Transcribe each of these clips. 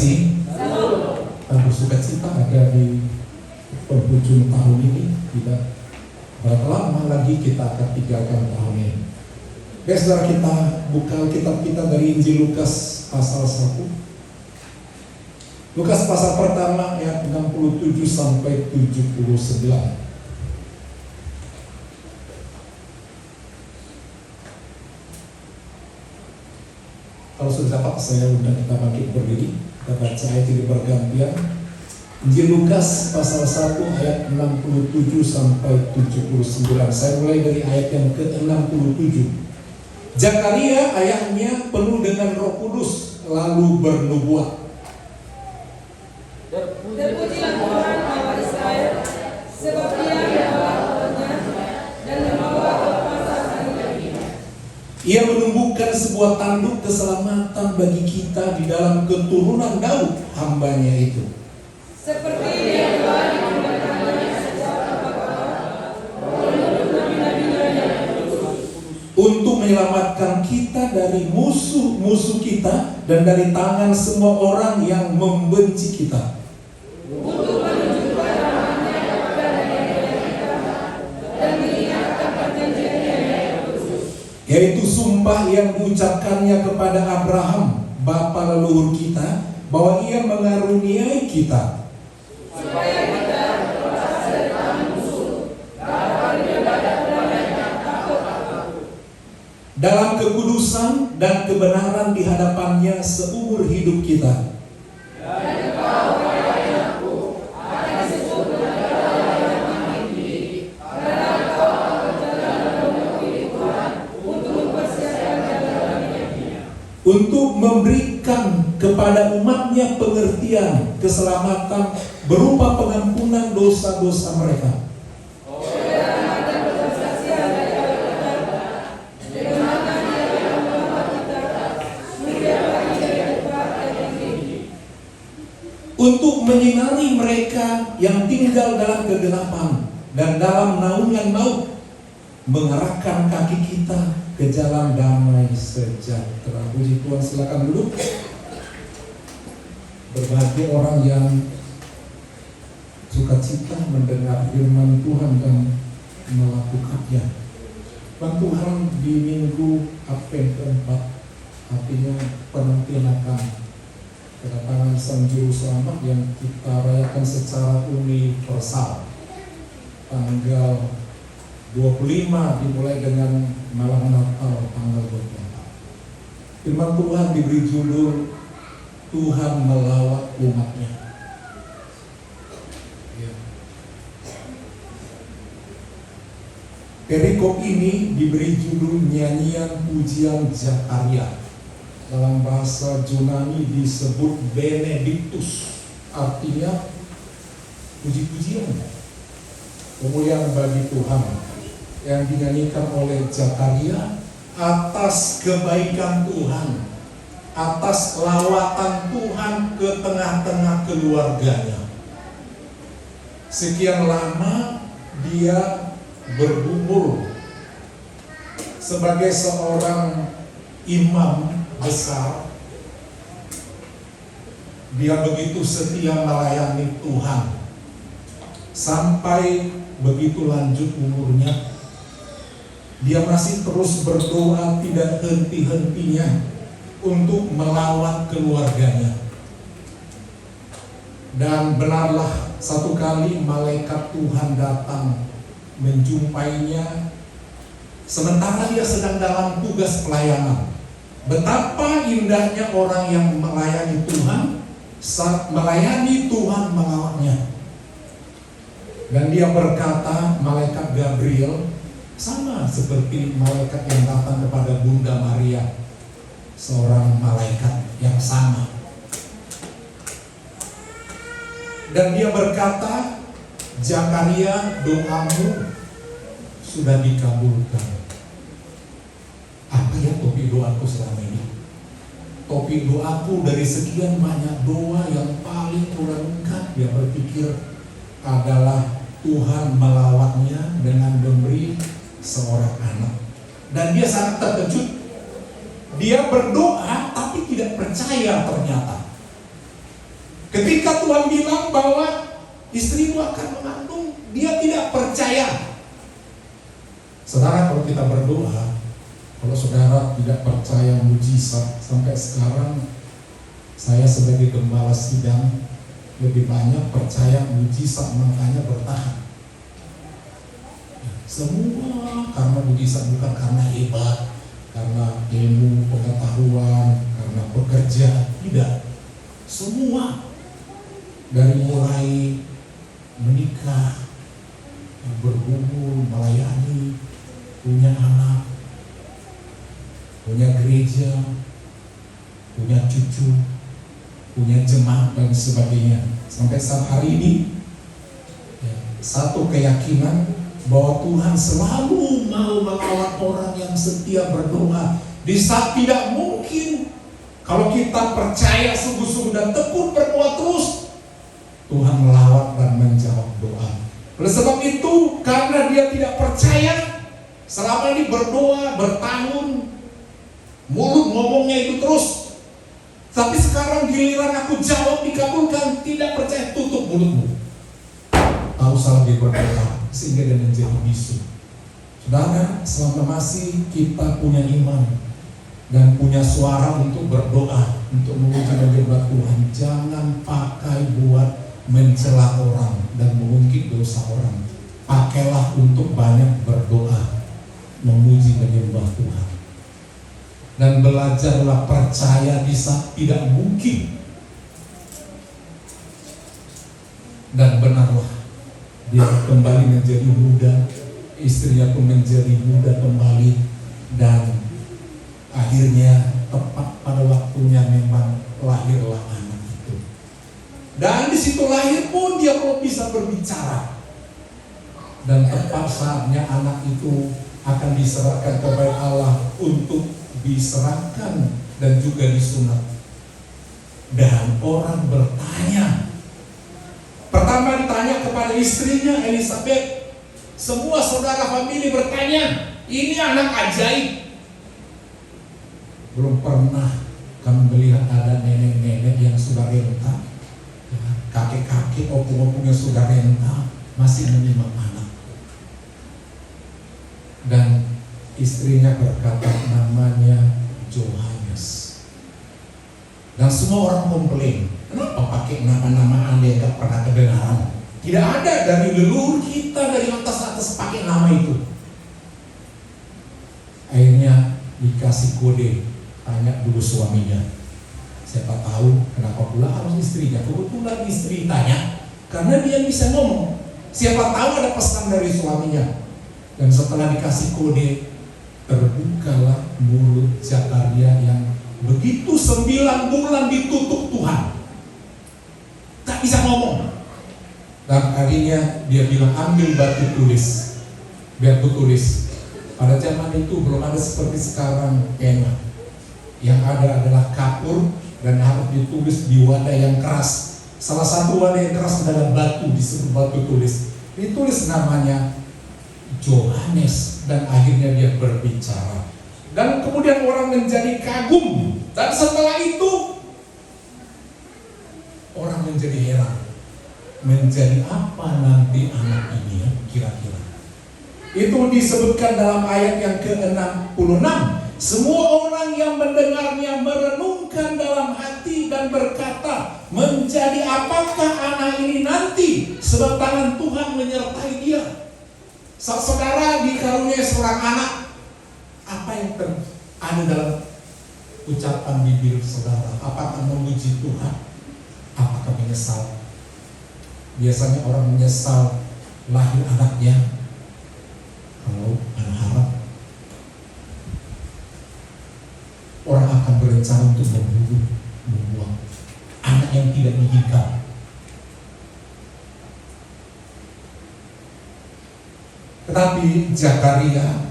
kasih. Bersuka cita ada di penghujung tahun ini. Tidak berapa lama lagi kita akan tinggalkan tahun ini. Baik, saudara, kita buka kitab kita dari Injil Lukas pasal 1. Lukas pasal pertama ayat 67 sampai 79. Kalau sudah dapat, saya undang kita bangkit berdiri. Kita baca ayat ini bergantian. Injil Lukas pasal 1 ayat 67 sampai 79. Saya mulai dari ayat yang ke-67. Zakaria ayahnya penuh dengan Roh Kudus lalu bernubuat. Terpujilah Tuhan Allah Israel, sebab Dia membawa rohnya dan membawa kekuasaan baginya. Ia menumbuhkan sebuah tanduk keselamatan bagi kita di dalam keturunan Daud, hambanya itu. Seperti Dia telah memerintahkannya sejak bapa-bapa, menurut nabi-nabinya yang kudus, Untuk menyelamatkan kita dari musuh-musuh kita dan dari tangan semua orang yang membenci kita. untuk menunjukkan rahmat-Nya kepada nenek-nenek kita dan mengingatkan perjanjian-Nya yang kudus, Yaitu sumpah yang diucapkannya kepada Abraham, bapa leluhur kita, bahwa Ia mengaruniai kita supaya kita terlepas dari tangan musuh, dapat beribadah kepada-Nya takut-takut, dalam kekudusan dan kebenaran di hadapannya seumur hidup kita. dan Engkau, wahai anakku, akan disebut negara yang makin tinggi, karena engkau akan berjalan dalam negeri Tuhan untuk mempersiapkan jalan bagi-Nya, Untuk memberikan kepada umatnya pengertian keselamatan berupa pengampunan dosa-dosa mereka. dan berkesaksian dari Allah kita, dengan mana Dia yang menyelamat kita, kemudian bagi dari tempat yang tinggi, Untuk menyinari mereka yang tinggal dalam kegelapan dan dalam naungan maut, mengerahkan kaki kita ke jalan damai sejahtera. Puji Tuhan, silakan duduk. Berbahagia orang yang sukacita mendengar firman Tuhan dan melakukannya. Firman Tuhan di minggu Advent keempat, artinya penantian akan kedatangan Sang Juru Selamat yang kita rayakan secara universal. Tanggal 25 dimulai dengan malam Natal tanggal 24. Firman Tuhan diberi judul Tuhan melawat umatnya. Ya. Perikop ini diberi judul nyanyian pujian Zakaria. Dalam bahasa Yunani disebut Benedictus, artinya puji-pujian, kemuliaan bagi Tuhan, yang dinyanyikan oleh Zakaria atas kebaikan Tuhan, atas lawatan Tuhan ke tengah-tengah keluarganya. Sekian lama dia bergumul sebagai seorang imam besar. Dia begitu setia melayani Tuhan sampai begitu lanjut umurnya. Dia masih terus berdoa tidak henti-hentinya untuk melawat keluarganya. Dan benarlah satu kali malaikat Tuhan datang menjumpainya sementara dia sedang dalam tugas pelayanan. Betapa indahnya orang yang melayani Tuhan, saat melayani Tuhan melawatnya. Dan dia berkata, malaikat Gabriel sama seperti malaikat yang datang kepada Bunda Maria, seorang malaikat yang sama. Dan dia berkata, Zakaria, doamu sudah dikabulkan. Apa ya topik doaku selama ini? Topik doaku dari sekian banyak doa yang paling kurangkan, dia berpikir adalah Tuhan melawatnya dengan memberi seorang anak. Dan dia sangat terkejut. Dia berdoa tapi tidak percaya ternyata. Ketika Tuhan bilang bahwa istrimu akan mengandung, dia tidak percaya. Saudara, kalau kita berdoa, kalau saudara tidak percaya mujizat, sampai sekarang saya sebagai gembala sidang lebih banyak percaya mujizat, makanya bertahan. Semua karena mujizat, bukan karena hebat, karena ilmu, pengetahuan, karena bekerja, tidak. Semua dari mulai menikah, berhubung, melayani, punya anak, punya gereja, punya cucu, punya jemaat dan sebagainya. Sampai saat hari ini, satu keyakinan bahwa Tuhan selalu mau mengawal orang yang setia berdoa di saat tidak mungkin. Kalau kita percaya sungguh-sungguh dan tekun berdoa terus, Tuhan melawat dan menjawab doa. Oleh sebab itu, karena dia tidak percaya, selama ini berdoa bertahun, mulut ngomongnya itu terus, tapi sekarang giliran aku jawab dikabulkan, tidak percaya, tutup mulutmu. Tahu salah dia berdoa, sehingga dia menjadi bisu. Saudara, selama masih kita punya iman dan punya suara untuk berdoa, untuk memuji dan menyembah Tuhan, jangan pakai buat mencela orang dan mengungkit dosa orang. Pakailah untuk banyak berdoa, memuji dan menyembah Tuhan. Dan belajarlah percaya di saat tidak mungkin. Dan benarlah, dia kembali menjadi muda, istrinya pun menjadi muda kembali, dan akhirnya tepat pada waktunya memang lahirlah anak itu. Dan di situ lahir pun dia belum bisa berbicara. Dan tepat saatnya anak itu akan diserahkan kepada Allah untuk diserahkan dan juga disunat. Dan orang bertanya. Pertama ditanya kepada istrinya Elizabeth. Semua saudara famili bertanya, ini anak ajaib. Belum pernah kami melihat ada nenek-nenek yang sudah renta, kakek-kakek, opung-opung yang sudah renta, masih menimang anak. Dan istrinya berkata namanya Johannes. Dan semua orang komplain, kenapa pakai nama-nama Anda yang gak pernah kedengaran? Tidak ada dari leluhur kita dari atas-atas pakai nama itu. Akhirnya dikasih kode, tanya dulu suaminya. Siapa tahu kenapa pula harus istrinya. Kebetulan istri tanya, karena dia bisa ngomong. Siapa tahu ada pesan dari suaminya. Dan setelah dikasih kode, terbukalah mulut Zakaria yang begitu 9 bulan ditutup Tuhan, tak bisa ngomong. Dan akhirnya dia bilang, ambil batu tulis, biar ku tulis. Pada zaman itu belum ada seperti sekarang pena. Yang ada adalah kapur dan harus ditulis di wadah yang keras. Salah satu wadah yang keras adalah batu, disebut batu tulis. Ditulis namanya Johannes, dan akhirnya dia berbicara. Dan kemudian orang menjadi kagum. Dan setelah itu orang menjadi heran. Menjadi apa nanti anak ini ya, kira-kira. Itu disebutkan dalam ayat yang ke-66. Semua orang yang mendengarnya merenungkan dalam hati dan berkata, menjadi apakah anak ini nanti, sebab tangan Tuhan menyertai dia. Saudara dikaruniai seorang anak, apa yang ada dalam ucapan bibir saudara? Apakah memuji Tuhan? Apakah menyesal? Biasanya orang menyesal lahir anaknya. Kalau anak harap, orang akan berencana untuk membuang anak yang tidak diinginkan. Tetapi Zakaria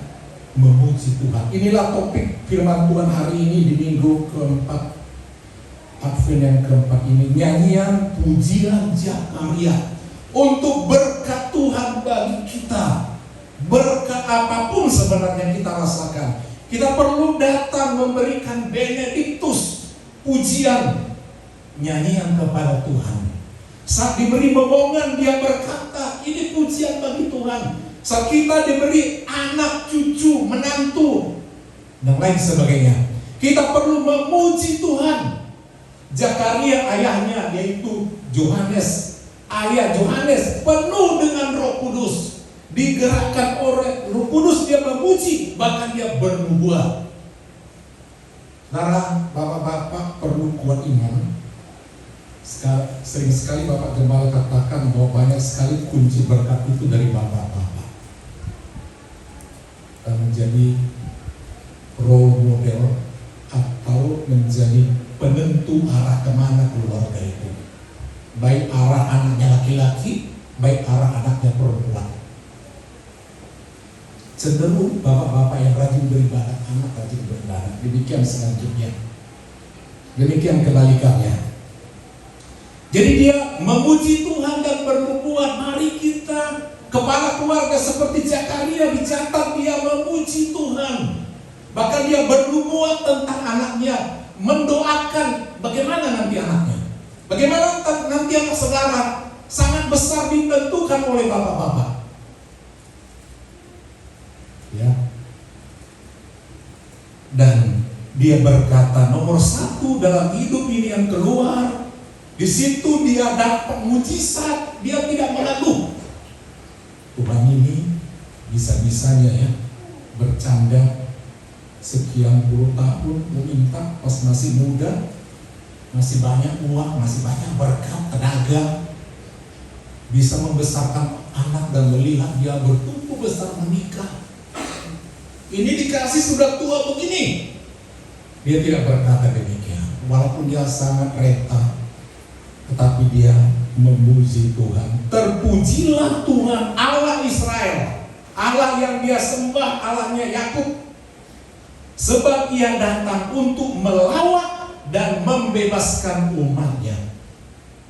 memuji Tuhan. Inilah topik firman Tuhan hari ini di minggu keempat Advent yang keempat ini. Nyanyian pujian Zakaria untuk berkat Tuhan bagi kita. Berkat apapun sebenarnya kita rasakan, kita perlu datang memberikan benediktus, pujian nyanyian kepada Tuhan. Saat diberi momongan dia berkata, ini pujian bagi Tuhan. Saat kita diberi anak, cucu, menantu, dan lain sebagainya, kita perlu memuji Tuhan. Zakaria ayahnya yaitu Yohanes, ayah Yohanes penuh dengan Roh Kudus, digerakkan oleh Roh Kudus, dia memuji, bahkan dia bernubuat. Saudara, bapak-bapak perlu kuat iman. Sering sekali Bapak Gembala katakan bahwa banyak sekali kunci berkat itu dari bapak-bapak. Dan menjadi role model atau menjadi penentu arah kemana keluarga itu. Baik arah anaknya laki-laki, baik arah anaknya perempuan. Cenderung bapak-bapak yang rajin beribadah, anak rajin beribadah. Demikian selanjutnya. Demikian kebalikannya. Jadi dia memuji Tuhan dan bernubuat. Mari kita, kepala keluarga seperti Zakaria, dicatat dia memuji Tuhan. Bahkan dia bernubuat tentang anaknya, mendoakan bagaimana nanti anaknya, bagaimana nanti anak saudara. Sangat besar ditentukan oleh bapak-bapak. Ya. Dan dia berkata, nomor satu dalam hidup ini yang keluar, di situ dia dapat mujizat, dia tidak mengeluh. Tuhan ini bisa-bisanya ya bercanda sekian puluh tahun meminta pas masih muda, masih banyak uang, masih banyak berkat, tenaga, bisa membesarkan anak dan melihat dia bertumbuh besar menikah. Ini dikasih sudah tua begini. Dia tidak berkata demikian, walaupun dia sangat reta, tetapi dia memuji Tuhan. Terpujilah Tuhan Allah Israel, Allah yang dia sembah, Allahnya Yakub, sebab ia datang untuk melawat dan membebaskan umatnya.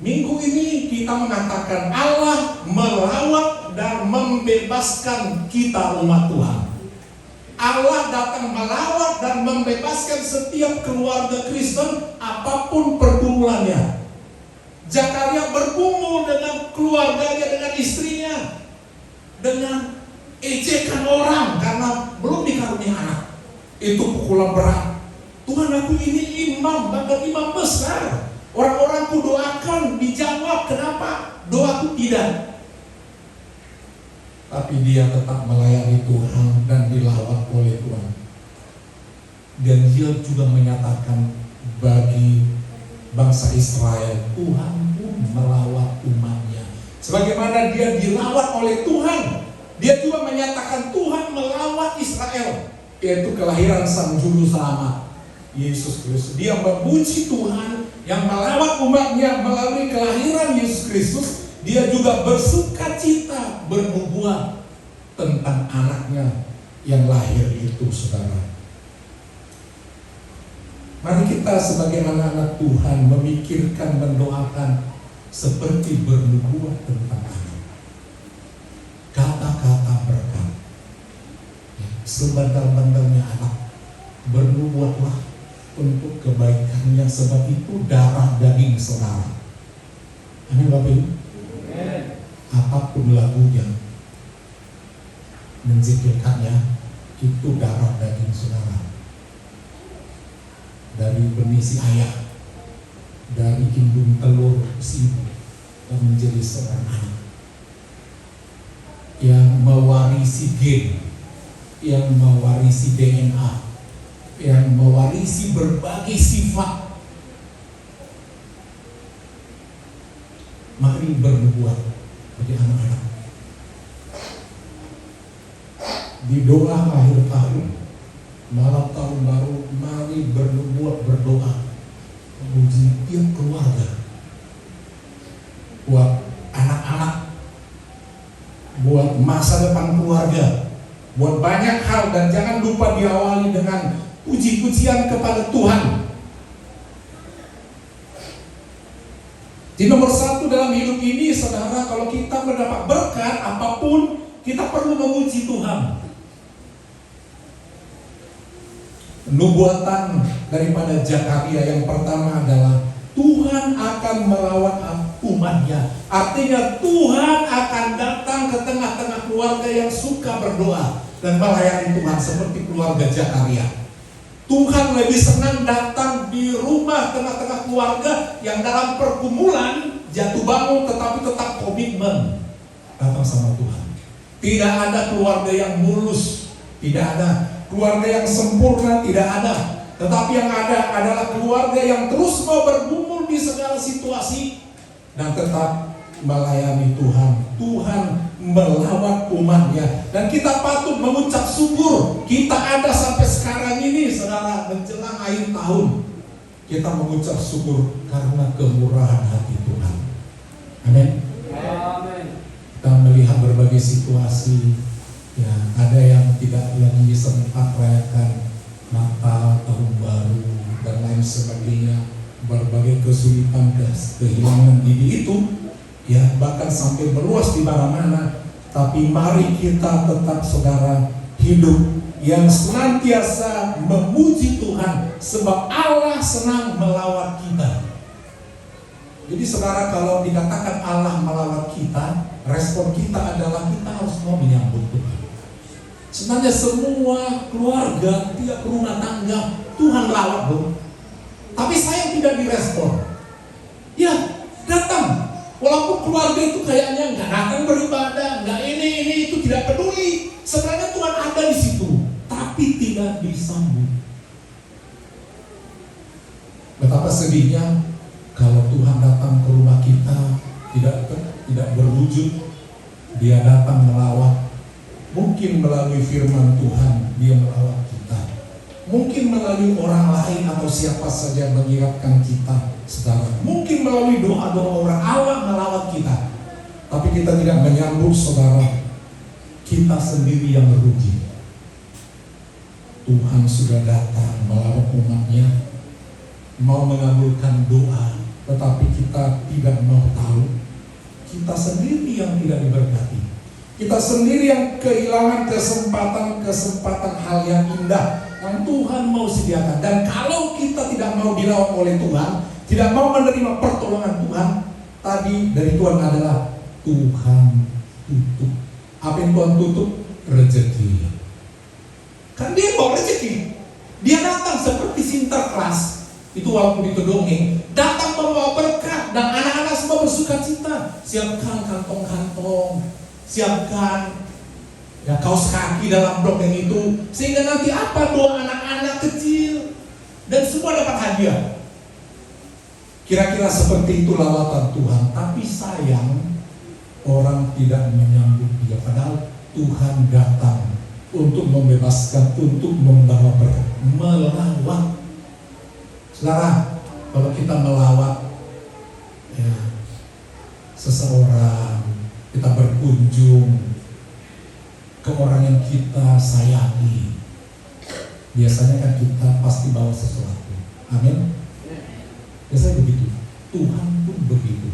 Minggu ini kita mengatakan Allah melawat dan membebaskan kita umat Tuhan. Allah datang melawat dan membebaskan setiap keluarga Kristen apapun pergumulannya. Zakaria bergumul dengan keluarganya, dengan istrinya, dengan ejekan orang karena belum dikaruniai anak. Itu pukulan berat. Tuhan, aku ini imam, bahkan imam besar. Orang-orangku doakan, dijawab. Kenapa doaku tidak? Tapi dia tetap melayani Tuhan dan dilawat oleh Tuhan. Dan dia juga menyatakan bagi bangsa Israel, Tuhan pun melawat umatnya. Sebagaimana dia dilawat oleh Tuhan, dia juga menyatakan Tuhan melawat Israel, yaitu kelahiran Sang Juru Selamat, Yesus Kristus. Dia memuji Tuhan yang melawat umatnya melalui kelahiran Yesus Kristus. Dia juga bersuka cita bernubuat tentang anaknya yang lahir itu, saudara. Mari kita sebagai anak-anak Tuhan memikirkan, mendoakan seperti bernubuat tentang anak. Kata-kata berkat. Sebentar-bentarnya anak, bernubuatlah untuk kebaikannya, sebab itu darah daging saudara. Amin Bapak Ibu. Apapun lagunya, menzikirkannya, itu darah daging saudara. Dari benih si ayah, dari indung telur si ibu, dan menjadi seorang anak yang mewarisi gen, yang mewarisi DNA, yang mewarisi berbagai sifat. Mari bernubuat bagi anak-anak. Di doa akhir tahun, malam tahun baru, mari bernubuat, berdoa, memuji tiap keluarga, buat anak-anak, buat masa depan keluarga, buat banyak hal. Dan jangan lupa diawali dengan puji-pujian kepada Tuhan. Di nomor satu dalam hidup ini, saudara, kalau kita mendapat berkat apapun, kita perlu memuji Tuhan. Nubuatan daripada Zakaria yang pertama adalah Tuhan akan merawat umatnya. Artinya Tuhan akan datang ke tengah-tengah keluarga yang suka berdoa dan melayani Tuhan seperti keluarga Zakaria. Tuhan lebih senang datang di rumah tengah-tengah keluarga yang dalam pergumulan jatuh bangun tetapi tetap komitmen datang sama Tuhan. Tidak ada keluarga yang mulus, tidak ada keluarga yang sempurna, tidak ada. Tetapi yang ada adalah keluarga yang terus mau bergumul di segala situasi dan tetap melayani Tuhan. Tuhan melawat umatnya dan kita patut mengucap syukur. Kita ada sampai sekarang ini, saudara, menjelang akhir tahun. Kita mengucap syukur karena kemurahan hati Tuhan. Amin. Kita melihat berbagai situasi, ya, ada yang tidak lagi sempat merayakan Natal, Tahun Baru, dan lain sebagainya. Berbagai kesulitan, kehilangan diri itu, ya, bahkan sampai meluas di mana-mana. Tapi mari kita tetap, saudara, hidup yang senantiasa memuji Tuhan, sebab Allah senang melawat kita. Jadi saudara, kalau dikatakan Allah melawat kita, respon kita adalah kita harus mau menyambut Tuhan. Sebenarnya semua keluarga, tiap rumah tangga Tuhan lawat, dong. Tapi saya tidak direspon. Ya, datang. Walaupun keluarga itu kayaknya nggak datang beribadah, nggak ini itu, tidak peduli. Sebenarnya Tuhan ada di situ, tapi tidak disambut. Betapa sedihnya kalau Tuhan datang ke rumah kita tidak berwujud. Dia datang melawat. Mungkin melalui firman Tuhan dia melawat kita. Mungkin melalui orang lain atau siapa saja mengingatkan kita, saudara. Mungkin melalui doa-doa orang, Allah melawat kita. Tapi kita tidak menyambut, saudara. Kita sendiri yang merugi. Tuhan sudah datang melawat umatnya, mau mengabulkan doa, tetapi kita tidak mau tahu. Kita sendiri yang tidak diberkati. Kita sendiri yang kehilangan kesempatan hal yang indah yang Tuhan mau sediakan. Dan kalau kita tidak mau dilawat oleh Tuhan, tidak mau menerima pertolongan Tuhan, tadi dari Tuhan adalah Tuhan tutup. Apa yang Tuhan tutup? Rezeki. Kan dia bawa rezeki. Dia datang seperti Sinterklas. Itu walaupun itu dongeng, datang membawa berkat dan anak-anak semua bersuka cita. Siapkan kantong-kantong, siapkan ya kaos kaki dalam dongeng itu, sehingga nanti apa, doa anak-anak kecil dan semua dapat hadiah. Kira-kira seperti itu lawatan Tuhan. Tapi sayang, orang tidak menyambut dia. Padahal Tuhan datang untuk membebaskan, untuk membawa berkat, melawat. Saudara, kalau kita melawat ya, seseorang, kita berkunjung ke orang yang kita sayangi, biasanya kan kita pasti bawa sesuatu. Amin. Biasanya begitu. Tuhan pun begitu.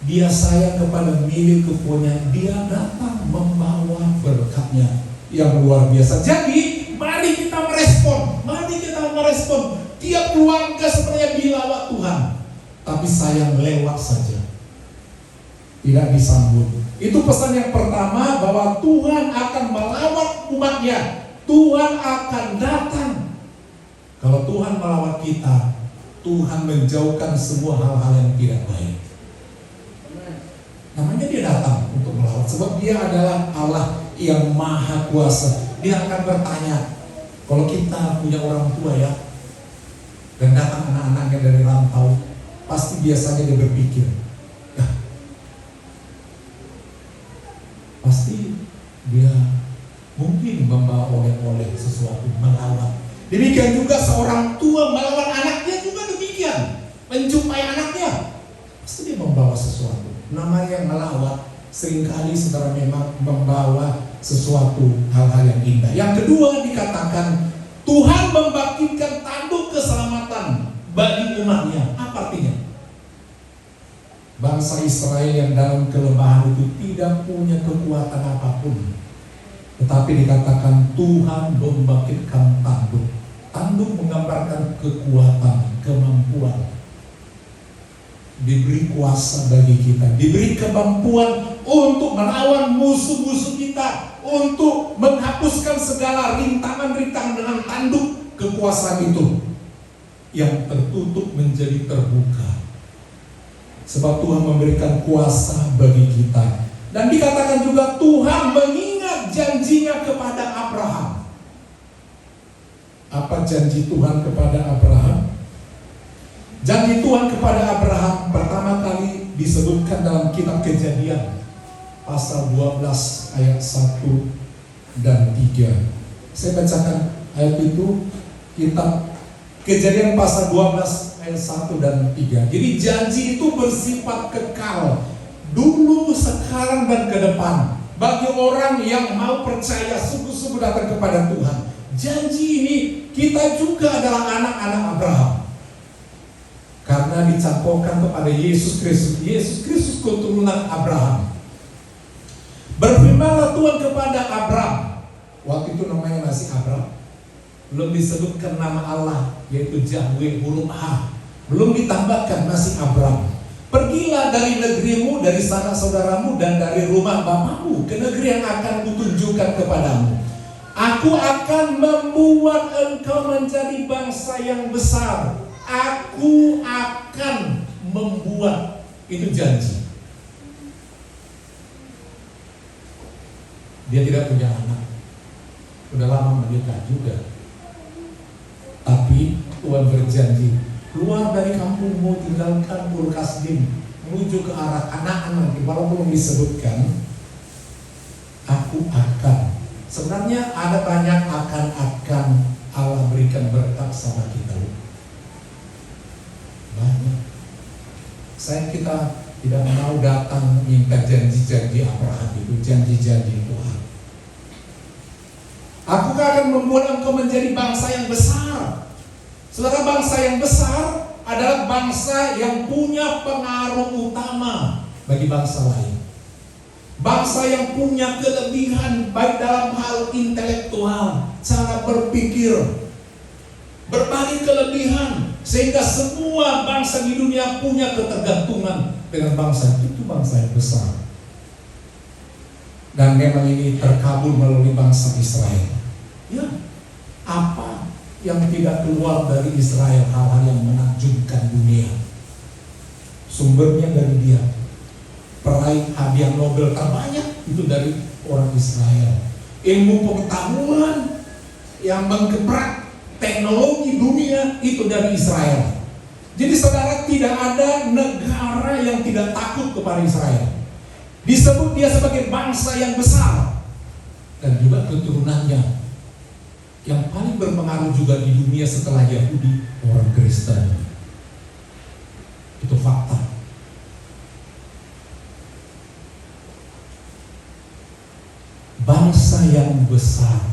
Dia sayang kepada milik kepunyaan, dia datang membawa berkatnya yang luar biasa. Jadi mari kita merespon. Tiap keluarga sebenarnya dilawat Tuhan, tapi sayang lewat saja, tidak disambut. Itu pesan yang pertama, bahwa Tuhan akan melawat umatnya. Tuhan akan datang. Kalau Tuhan melawat kita, Tuhan menjauhkan semua hal-hal yang tidak baik. Namanya dia datang untuk melawat, sebab dia adalah Allah yang maha kuasa. Dia akan bertanya. Kalau kita punya orang tua ya, dan datang anak-anaknya dari rantau, pasti biasanya dia berpikir, ya, pasti dia mungkin membawa oleh-oleh sesuatu, melawat. Demikian juga seorang tua melawat anaknya juga demikian. Menjumpai anaknya, pasti dia membawa sesuatu. Namanya yang melawat, seringkali saudara memang membawa sesuatu, hal-hal yang indah. Yang kedua dikatakan, Tuhan membangkitkan tanduk keselamatan bagi umatnya. Apa artinya? Bangsa Israel yang dalam kelemahan itu tidak punya kekuatan apapun, tetapi dikatakan Tuhan membangkitkan tanduk. Tanduk menggambarkan kekuatan, kemampuan. diberi kuasa bagi kita, diberi kemampuan untuk melawan musuh-musuh kita, untuk menghapuskan segala rintangan-rintangan dengan tanduk kekuasaan itu yang tertutup menjadi terbuka. Sebab Tuhan memberikan kuasa bagi kita. Dan dikatakan juga Tuhan mengingat janjinya kepada Abraham. Apa janji Tuhan kepada Abraham? Janji Tuhan kepada Abraham pertama kali disebutkan dalam kitab Kejadian pasal 12 ayat 1 dan 3. Saya bacakan ayat itu, kitab Kejadian pasal 12 ayat 1 dan 3. Jadi janji itu bersifat kekal, dulu, sekarang, dan ke depan. Bagi orang yang mau percaya sungguh-sungguh datang kepada Tuhan. Janji ini kita juga adalah anak-anak Abraham. Karena dicampurkan kepada Yesus Kristus. Yesus Kristus keturunan Abraham. Berfirmanlah Tuhan kepada Abraham. Waktu itu namanya masih Abraham. Belum disebutkan nama Allah, yaitu Yahweh huruf H. Belum ditambahkan, masih Abraham. Pergilah dari negerimu, dari sanak saudaramu, dan dari rumah bapakmu ke negeri yang akan kutunjukkan kepadamu. Aku akan membuat engkau menjadi bangsa yang besar. Aku akan membuat, itu janji. Dia tidak punya anak, udah lama menikah juga. Tapi Tuhan berjanji, keluar dari kampungmu, tinggalkan Ur Kasdim, menuju ke arah Kanaan nanti. Walaupun belum disebutkan, aku akan. Sebenarnya ada banyak akan Allah berikan berkat sama kita. Banyak. Kita tidak mau datang minta janji-janji Abraham itu, janji-janji Tuhan. Aku akan membuat engkau menjadi bangsa yang besar. Saudara, bangsa yang besar adalah bangsa yang punya pengaruh utama bagi bangsa lain. Bangsa yang punya kelebihan baik dalam hal intelektual, cara berpikir, berbagai kelebihan, sehingga semua bangsa di dunia punya ketergantungan dengan bangsa itu, bangsa yang besar. Dan memang ini terkabul melalui bangsa Israel. Ya, apa yang tidak keluar dari Israel, hal-hal yang menakjubkan dunia, sumbernya dari dia. Peraih hadiah Nobel terbanyak itu dari orang Israel. Ilmu pengetahuan yang menggebrak teknologi dunia itu dari Israel. Jadi saudara, tidak ada negara yang tidak takut kepada Israel. Disebut dia sebagai bangsa yang besar. Dan juga keturunannya yang paling berpengaruh juga di dunia setelah Yahudi, orang Kristen. Itu fakta. Bangsa yang besar.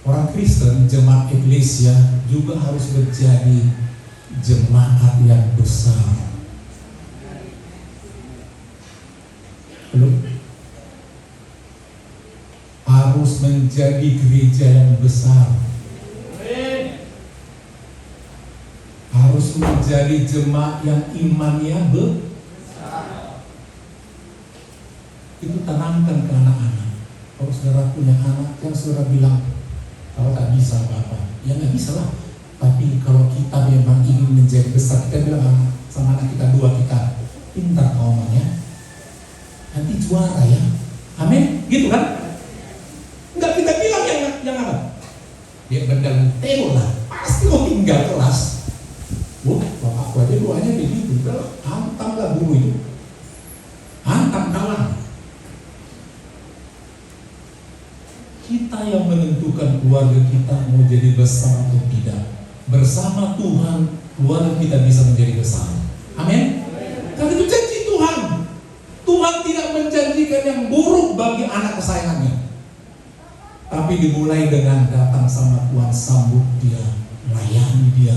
Orang Kristen, jemaat Eklesia juga harus menjadi jemaat yang besar. Belum? Harus menjadi gereja yang besar. Harus menjadi jemaat yang imannya besar. Itu tanamkan ke anak-anak. Kalau saudara punya anak yang saudara bilang, kalau tak bisa apa-apa, ya nggak bisa lah. Tapi kalau kita memang ingin menjadi besar, kita bilang sama anak kita, dua kita, pintar kau omongnya, nanti juara ya, amin, gitu kan? Nggak kita bilang yang apa? Dia berdenteng lah, pasti kau tinggal kelas. Wah, bapakku aja doanya begitu, udah hantam lah guru itu, hantam kawan. Kita yang menentukan keluarga kita mau jadi besar atau tidak. Bersama Tuhan, keluarga kita bisa menjadi besar. Amin. Karena itu janji Tuhan. Tuhan tidak menjanjikan yang buruk bagi anak kesayangannya. Tapi dimulai dengan datang sama Tuhan, sambut dia, layani dia.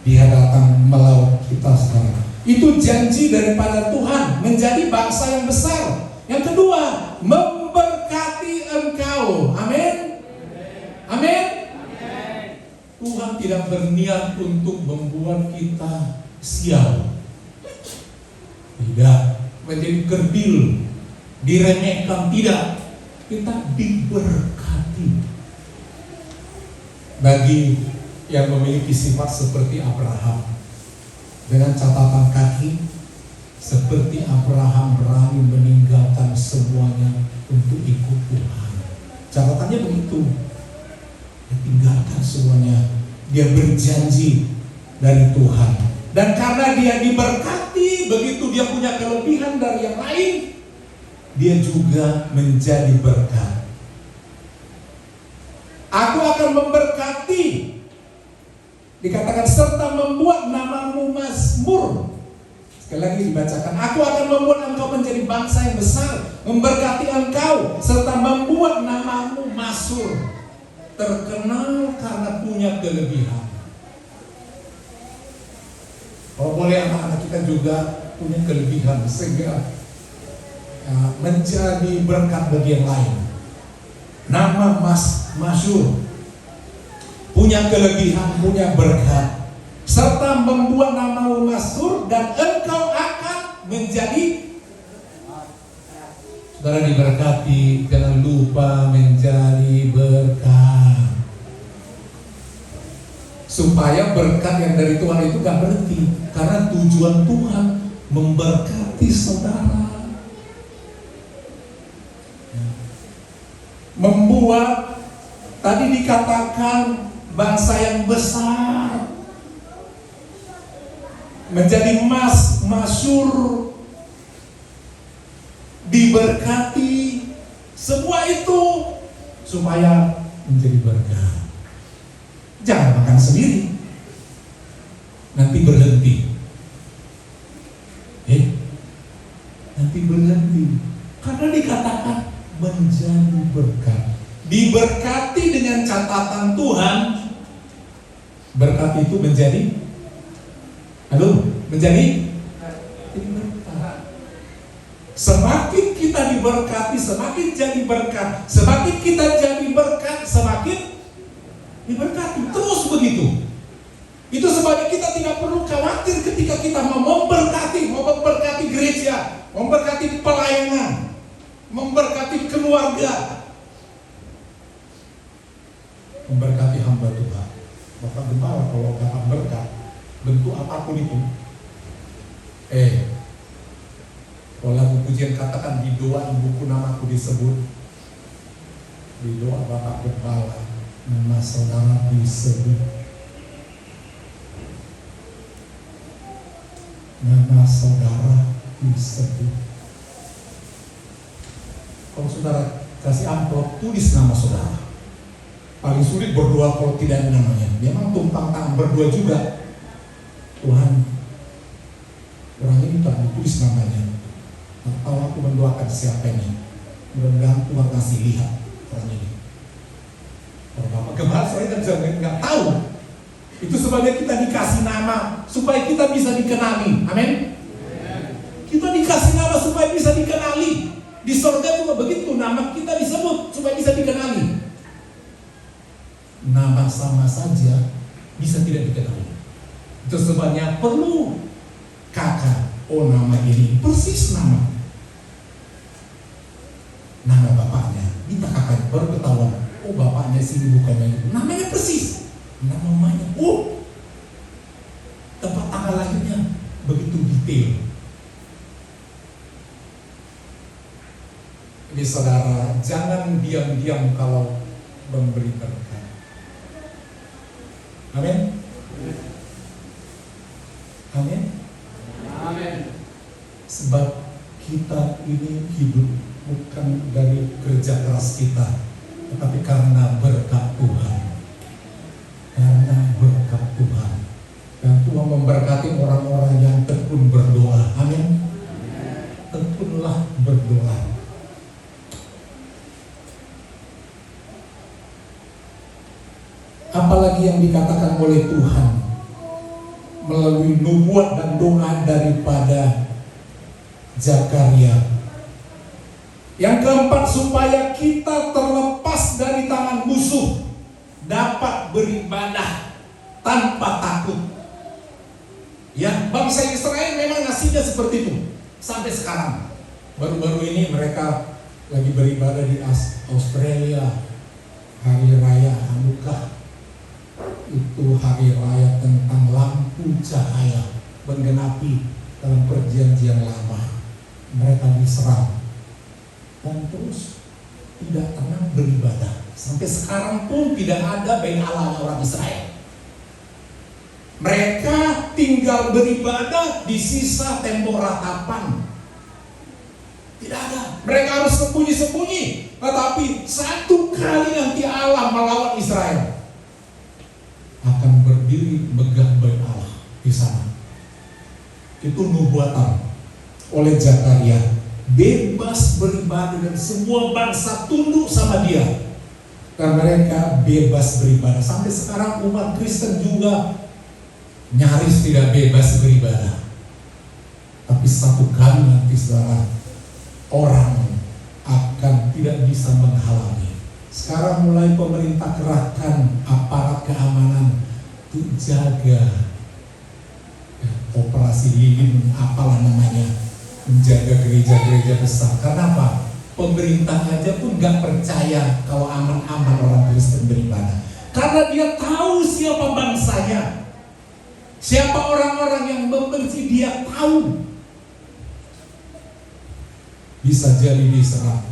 Dia datang melawan kita sekarang. Itu janji daripada Tuhan, menjadi bangsa yang besar. Yang kedua, memberkati engkau. Amin. Amin. Tuhan tidak berniat untuk membuat kita sial. tidak menjadi kerdil, diremehkan, tidak. Kita diberkati. Bagi yang memiliki sifat seperti Abraham, dengan catatan kaki, seperti Abraham berani meninggalkan semuanya untuk ikut Tuhan. Catatannya begitu. Dia tinggalkan semuanya. Dia berjanji dari Tuhan. Dan karena dia diberkati, begitu dia punya kelebihan dari yang lain, dia juga menjadi berkat. Aku akan memberkati, dikatakan, serta membuat namamu mazmur. Sekali lagi dibacakan, aku akan membuat engkau menjadi bangsa yang besar, memberkati engkau, serta membuat namamu masyhur, terkenal karena punya kelebihan. Kalau boleh, anak-anak kita juga punya kelebihan sehingga menjadi berkat bagi yang lain. Nama masyhur, punya kelebihan, punya berkat, serta membuat namamu masyhur, dan engkau akan menjadi. Saudara diberkati, jangan lupa menjadi berkat. Supaya berkat yang dari Tuhan itu gak berhenti, karena tujuan Tuhan memberkati saudara. Membuat, tadi dikatakan, bangsa yang besar, menjadi masyhur, diberkati, semua itu supaya menjadi berkat. Jangan makan sendiri, nanti berhenti. Nanti berhenti, karena dikatakan menjadi berkat. Diberkati dengan catatan Tuhan, berkat itu menjadi menjadi berkat. Semakin kita diberkati, semakin jadi berkat. Semakin kita jadi berkat, semakin diberkati. Terus begitu. Itu sebabnya kita tidak perlu khawatir ketika kita mau memberkati gereja, memberkati pelayanan, memberkati keluarga, memberkati hamba Tuhan. Bapak Gembala kalau dapat berkat, bentuk apapun itu, kalau lagu pujian katakan, di doa ibuku namaku disebut, di doa Bapak Gembala nama saudara disebut, nama saudara disebut. Kalau saudara kasih amplop, tulis nama saudara. Paling sulit berdoa kalau tidak ada namanya. Memang tumpang tangan berdoa juga. Tuhan, orang ini tak ditulis namanya. Atau aku mendoakan siapa ini. Mudah-mudahan Tuhan kasih lihat orang ini. Kalau Bapak Gembala saya nggak tahu. Itu sebabnya kita dikasih nama supaya kita bisa dikenali. Amin. Kita dikasih nama supaya bisa dikenali. Di surga juga begitu, nama kita disebut supaya bisa dikenali. Nama sama saja bisa tidak dikenali. Itu sebabnya perlu kakak. Oh, nama ini persis nama bapaknya. Minta kakak baru ketahuan. Oh, bapaknya sini bukannya itu. Namanya persis. Nama mamanya. Oh, tempat tanggal lahirnya begitu detail. Ini saudara, jangan diam-diam kalau memberi berkat. Amin. Amin. Amin. Sebab kita ini hidup bukan dari kerja keras kita, tetapi karena berkat Tuhan. Karena berkat Tuhan. Dan Tuhan memberkati orang-orang yang tekun berdoa. Amin. Tekunlah berdoa. Apalagi yang dikatakan oleh Tuhan melalui nubuat dan doa daripada Zakaria. Yang keempat, supaya kita terlepas dari tangan musuh, dapat beribadah tanpa takut. Ya, bangsa Israel memang nasibnya seperti itu. sampai sekarang. Baru-baru ini mereka lagi beribadah di Australia, hari raya Hanukkah. Itu hari raya tentang lampu cahaya menggenapi dalam perjanjian lama. Mereka diserang dan terus tidak pernah beribadah. Sampai sekarang pun tidak ada bait Allah orang Israel. Mereka tinggal beribadah di sisa tembok ratapan. Tidak ada. Mereka harus sembunyi-sembunyi. Tetapi satu kali nanti Allah melawan Israel, akan berdiri megah bait Allah di sana. Itu nubuatan oleh Zakaria. Bebas beribadah dan semua bangsa tunduk sama dia. Dan mereka bebas beribadah. Sampai sekarang umat Kristen juga nyaris tidak bebas beribadah. Tapi satu kali nanti saudara, orang akan tidak bisa menghalangi. Sekarang mulai pemerintah kerahkan aparat keamanan untuk jaga operasi lilin, apalah namanya, menjaga gereja-gereja besar. Karena apa? Pemerintah aja pun gak percaya kalau aman-aman orang Kristen beribadah. Karena dia tahu siapa bangsanya, siapa orang-orang yang membenci, dia tahu. Bisa jadi diserang.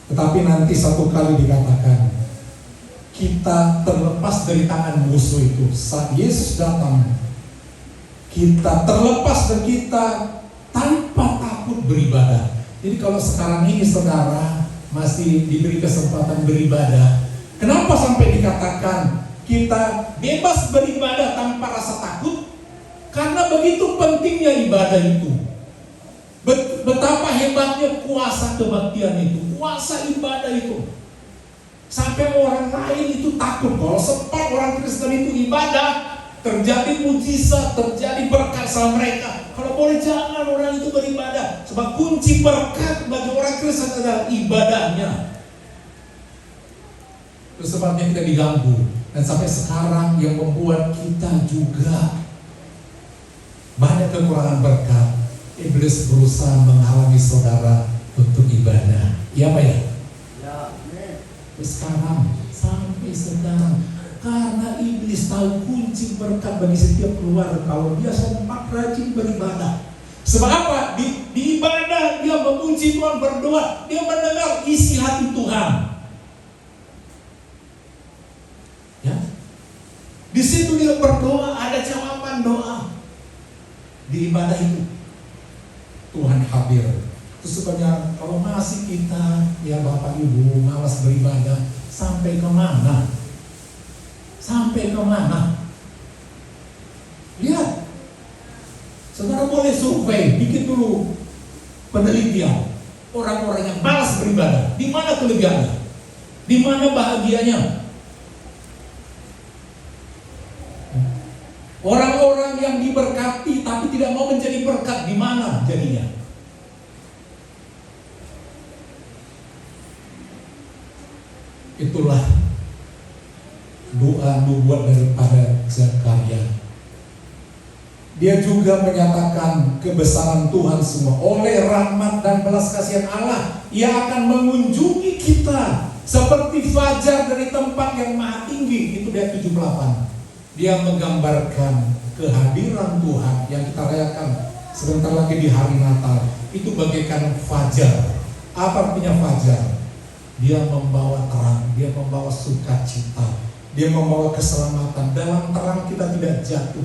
Tetapi nanti satu kali dikatakan, kita terlepas dari tangan musuh itu. Saat Yesus datang, kita terlepas dan kita tanpa takut beribadah. Jadi kalau sekarang ini saudara masih diberi kesempatan beribadah, kenapa sampai dikatakan kita bebas beribadah tanpa rasa takut? Karena begitu pentingnya ibadah itu. Betapa hebatnya kuasa kebaktian itu, kuasa ibadah itu. Sampai orang lain itu takut. Kalau sempat orang Kristen itu ibadah, terjadi mujizat, terjadi berkat sama mereka. Kalau boleh jangan orang itu beribadah. Sebab kunci berkat bagi orang Kristen adalah ibadahnya. Itu sebabnya kita diganggu. Dan sampai sekarang yang membuat kita juga banyak kekurangan berkat. Iblis berusaha menghalangi saudara untuk ibadah. Iya Pak ya? Sekarang, sampai sekarang, karena iblis tahu kunci berkat bagi setiap keluarga kalau dia sempat rajin beribadah. Sebab apa? Di ibadah dia memuji Tuhan, berdoa, dia mendengar isi hati Tuhan. Ya, di situ dia berdoa, ada jawaban doa di ibadah itu. Tuhan hadir. Itu sebabnya kalau masih kita, ya Bapak Ibu, malas beribadah, sampai kemana? Sampai kemana? Lihat, saudara boleh survei, bikin dulu penelitian. Orang-orang yang malas beribadah, di mana kelebihannya? Di mana bahagianya? Orang-orang yang diberkati tapi tidak mau menjadi berkat, di mana jadinya? Itulah doa nubuat daripada Zakaria. Dia juga menyatakan kebesaran Tuhan semua. Oleh rahmat dan belas kasihan Allah, Ia akan mengunjungi kita seperti fajar dari tempat yang maha tinggi. Itu dia 78. Dia menggambarkan kehadiran Tuhan yang kita rayakan sebentar lagi di hari Natal. Itu bagaikan fajar. Apa artinya fajar? Dia membawa terang, dia membawa sukacita, dia membawa keselamatan. Dalam terang kita tidak jatuh.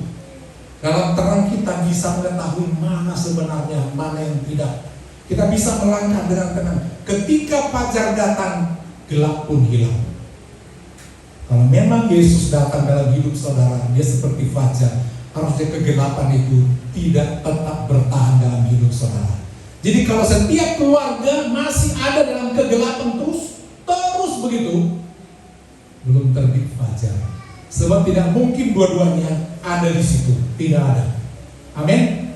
Dalam terang kita bisa mengetahui mana sebenarnya, mana yang tidak. Kita bisa melangkah dengan tenang. Ketika fajar datang, gelap pun hilang. Kalau memang Yesus datang dalam hidup saudara, dia seperti fajar. Harusnya kegelapan itu tidak tetap bertahan dalam hidup saudara. Jadi kalau setiap keluarga masih ada dalam kegelapan terus begitu, belum terbit fajar. Sebab tidak mungkin dua-duanya ada di situ, tidak ada. Amin.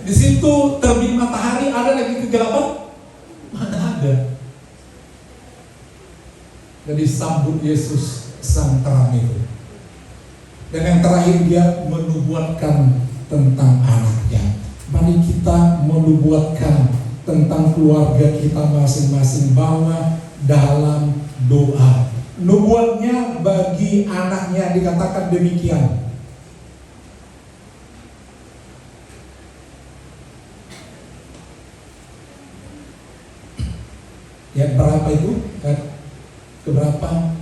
Di situ terbit matahari, ada lagi kegelapan? Mana ada. Jadi sambut Yesus sang terang itu. Dan yang terakhir dia menubuatkan tentang anaknya. Mari menubuatkan tentang keluarga kita masing-masing bahwa dalam doa. Nubuatnya bagi anaknya dikatakan demikian. Ayat berapa itu? Ayat keberapa?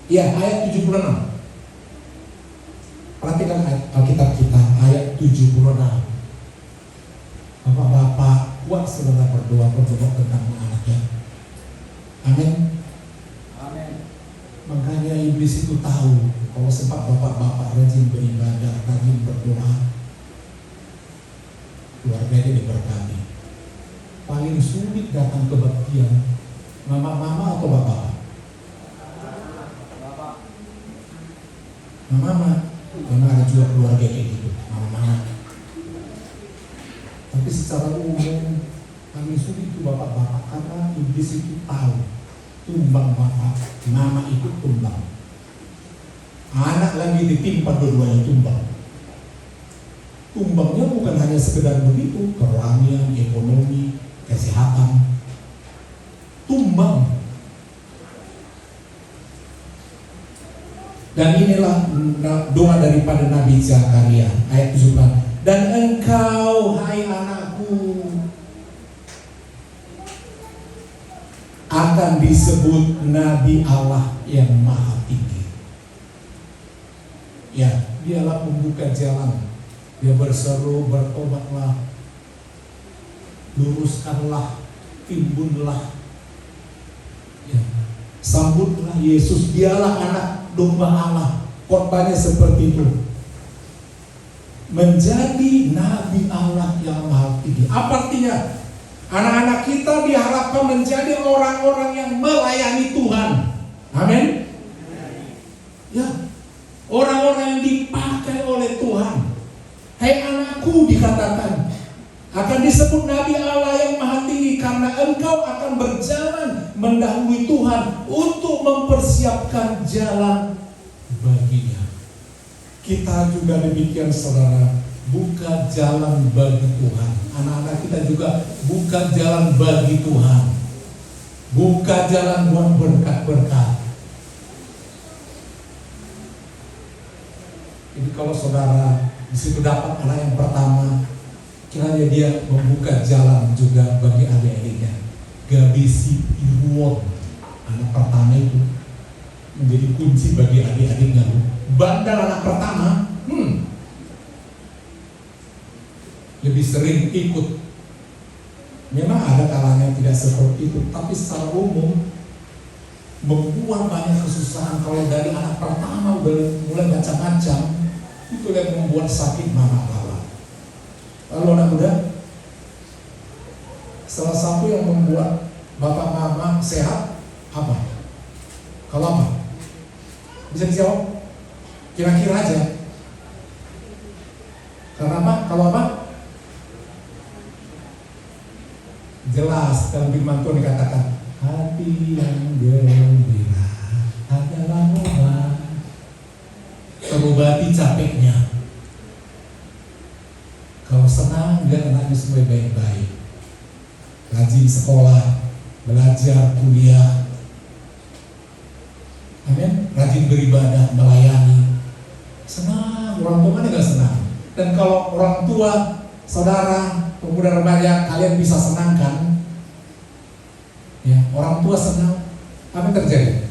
Ya, ayat 76. Perhatikan Alkitab kita, ayat 76. Bapak-bapak, kuat saudara berdoa tentang anaknya. Amin. Amin. Makanya iblis itu tahu kalau sempat bapak-bapak rajin beribadah, rajin berdoa, keluarganya diberkati. Paling sulit datang kebaktian mama atau bapak? Mama. Karena ada juga keluarga kayak gitu, mama. Tapi secara umum kami sulit itu bapak-bapak karena iblis itu tahu tumbang bapak, mama ikut tumbang. Anak lagi ditimpa dua-duanya tumbang. Tumbangnya bukan hanya sekedar begitu, kerohanian, ekonomi, kesehatan. Tumbang. Dan inilah doa daripada Nabi Zakaria ayat 7. Dan engkau hai anakku akan disebut Nabi Allah yang Maha Tinggi. Ya, dialah membuka jalan. Dia berseru, bertobatlah, luruskanlah, timbunlah, ya, sambutlah Yesus. Dialah anak domba Allah. Khotbahnya seperti itu, menjadi Nabi Allah yang Maha Tinggi. Apa artinya? Anak-anak kita diharapkan menjadi orang-orang yang melayani Tuhan. Amin. Ya, orang-orang yang dipakai oleh Tuhan. Hai anakku, dikatakan akan disebut Nabi Allah yang Maha Tinggi karena engkau akan berjalan mendahului Tuhan untuk mempersiapkan jalan baginya. Kita juga demikian saudara, buka jalan bagi Tuhan. Anak-anak kita juga buka jalan bagi Tuhan, buka jalan buat berkat-berkat. Jadi kalau saudara di situ dapat anak yang pertama, kiranya dia membuka jalan juga bagi adik-adiknya. Gabisi Irwon, anak pertama itu menjadi kunci bagi adik-adiknya. Bandar anak pertama, lebih sering ikut. Memang ada kalanya tidak seperti itu, tapi secara umum membuat banyak kesusahan. Kalau dari anak pertama udah mulai macam-macam, itu yang membuat sakit mama papa. Lalu anak muda, salah satu yang membuat bapak mama sehat apa? Kalau apa? Bisa dijawab? Kira-kira aja. Karena apa? Kalau apa? Jelas dalam firman Tuhan dikatakan, hati yang gembira adalah obat, terobati capeknya. Kalau senang, lihat anaknya semua baik-baik, rajin sekolah, belajar, kuliah, amin, rajin beribadah, melayani, senang. Orang tua mana gak senang? Dan kalau orang tua, saudara, pemuda remaja, kalian bisa senangkan, ya, orang tua senang, apa yang terjadi?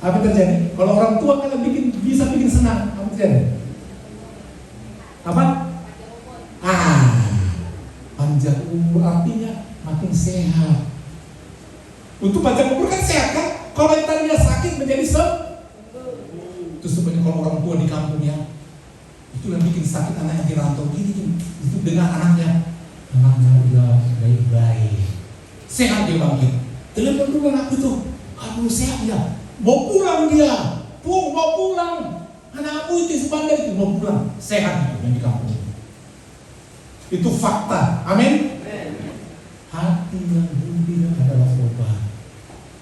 Apa yang terjadi? Kalau orang tua kan bisa bikin senang, apa yang terjadi? Apa? Panjang umur artinya makin sehat. Untuk panjang umur kan sehat kan? Kalau yang tadinya sakit menjadi itu sebenarnya kalau orang tua di kampung ya, itu yang bikin sakit anak yang dirantau gini, itu dengan anaknya udah baik-baik, sehat dia bangkit. Telepon dulu anakku tuh, Aduh sehat ya, mau pulang dia, mau pulang. Anakku itu sebandar itu mau pulang, sehat itu yang di kampung itu. Itu fakta, amin. Hati yang gembira adalah obat.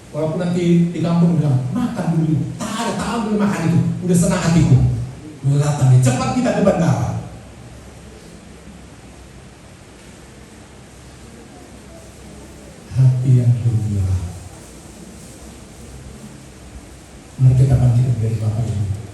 Walaupun nanti di kampung bilang makan dulu, tak boleh makan itu, udah senang hatiku. Udah datang nih, cepat kita ke bandara. Hati yang gembira. Mari kita bangkit dari Bapak Ibu.